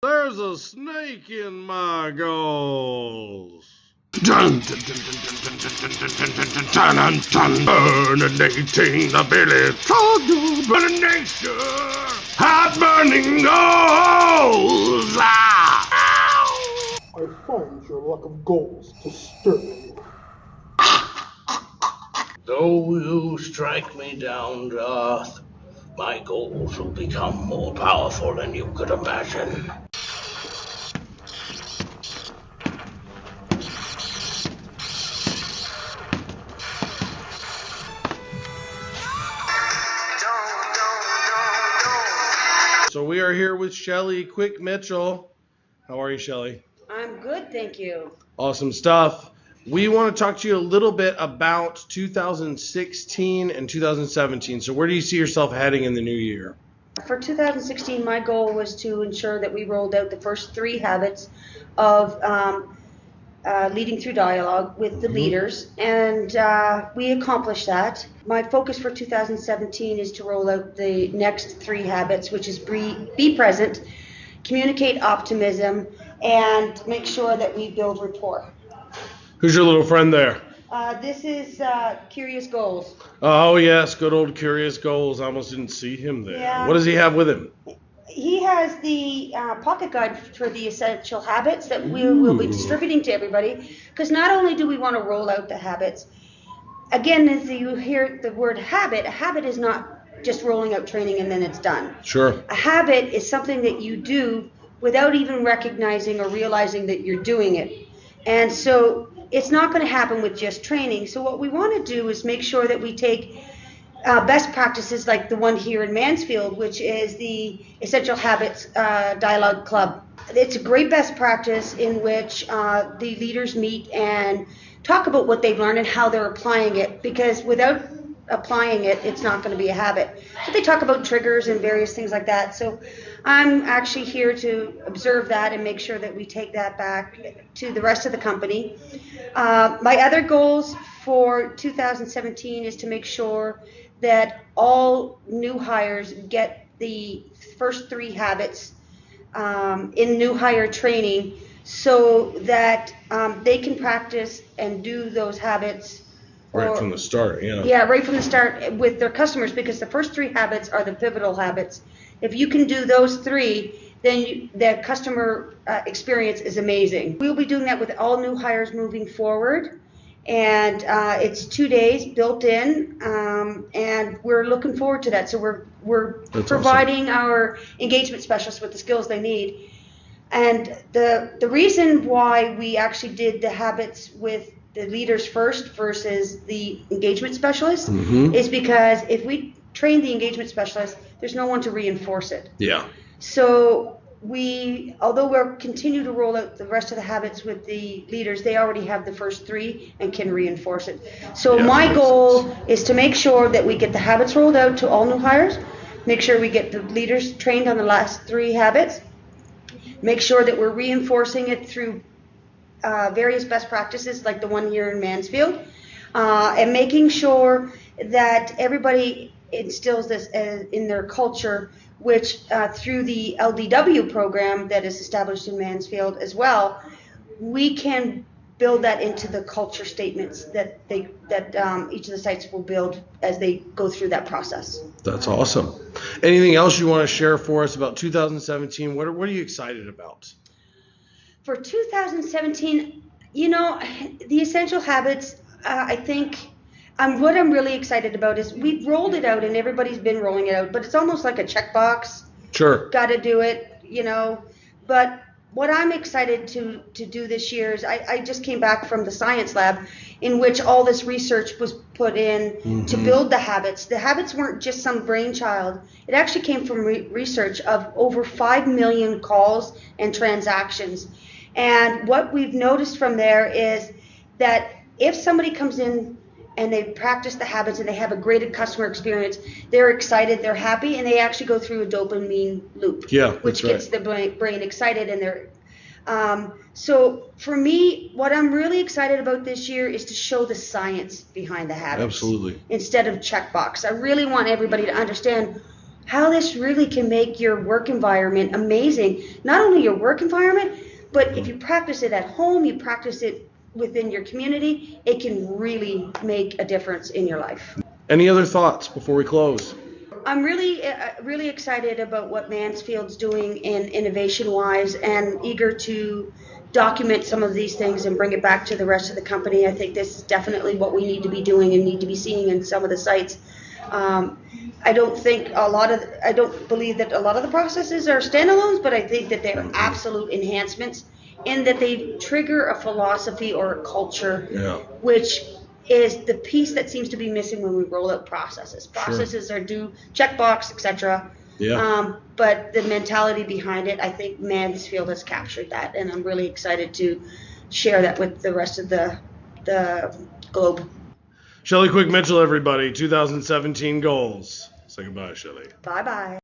There's a snake in my goals. Dun, dun, dun, dun, dun, dun, dun, dun, dun, dun, dun, dun. Burning the village, burning nature, hot burning goals. I find your lack of goals disturbing. Though you strike me down to earth, my goals will become more powerful than you could imagine. So we are here with Shelley Kwik Mitchell. How are you, Shelley? I'm good, thank you. Awesome stuff. We want to talk to you a little bit about 2016 and 2017. So where do you see yourself heading in the new year? For 2016, my goal was to ensure that we rolled out the first 3 habits of leading through dialogue with the leaders, and we accomplished that. My focus for 2017 is to roll out the next 3 habits, which is be present, communicate optimism, and make sure that we build rapport. Who's your little friend there? This is Curious Goals. Oh, yes, good old Curious Goals. I almost didn't see him there. Yeah. What does he have with him? He has the pocket guide for the essential habits that we will be distributing to everybody, because not only do we want to roll out the habits, again, as you hear the word habit, a habit is not just rolling out training and then it's done. Sure. A habit is something that you do without even recognizing or realizing that you're doing it. And so it's not going to happen with just training. So what we want to do is make sure that we take best practices like the one here in Mansfield, which is the Essential Habits Dialogue Club. It's a great best practice in which the leaders meet and talk about what they've learned and how they're applying it, because without applying it, it's not going to be a habit. But they talk about triggers and various things like that. So I'm actually here to observe that and make sure that we take that back to the rest of the company. My other goals for 2017 is to make sure that all new hires get the first 3 habits in new hire training, so that they can practice and do those habits Right from the start, yeah. Yeah, right from the start with their customers, because the first 3 habits are the pivotal habits. If you can do those 3, then the customer experience is amazing. We'll be doing that with all new hires moving forward, and it's 2 days built in, and we're looking forward to that. So we're That's providing our engagement specialists with the skills they need. And the reason why we actually did the habits with the leaders first versus the engagement specialist is because if we train the engagement specialist, there's no one to reinforce it. Yeah. So although we'll continue to roll out the rest of the habits with the leaders, they already have the first 3 and can reinforce it. So my goal is to make sure that we get the habits rolled out to all new hires, make sure we get the leaders trained on the last 3 habits, make sure that we're reinforcing it through various best practices like the one here in Mansfield, and making sure that everybody instills this in their culture, which through the LDW program that is established in Mansfield as well, we can build that into the culture statements that each of the sites will build as they go through that process. That's awesome. Anything else you want to share for us about 2017? What are you excited about? For 2017, the essential habits, I think what I'm really excited about is we've rolled it out and everybody's been rolling it out, but it's almost like a checkbox. Sure. Got to do it, But what I'm excited to do this year is I just came back from the science lab in which all this research was put in to build the habits. The habits weren't just some brainchild. It actually came from research of over 5 million calls and transactions. And what we've noticed from there is that if somebody comes in and they practice the habits and they have a great customer experience, they're excited, they're happy, and they actually go through a dopamine loop, which gets the brain excited. And so for me, what I'm really excited about this year is to show the science behind the habits. Absolutely. Instead of checkbox. I really want everybody to understand how this really can make your work environment amazing. Not only your work environment, but if you practice it at home, you practice it within your community, it can really make a difference in your life. Any other thoughts before we close? I'm really excited about what Mansfield's doing in innovation-wise, and eager to document some of these things and bring it back to the rest of the company. I think this is definitely what we need to be doing and need to be seeing in some of the sites. I don't believe that a lot of the processes are standalones, but I think that they're absolute enhancements in that they trigger a philosophy or a culture, which is the piece that seems to be missing when we roll out processes. Processes are due, checkbox, etc. But the mentality behind it, I think Mansfield has captured that, and I'm really excited to share that with the rest of the globe. Shelley Kwik Mitchell, everybody. 2017 goals. Say goodbye, Shelley. Bye-bye.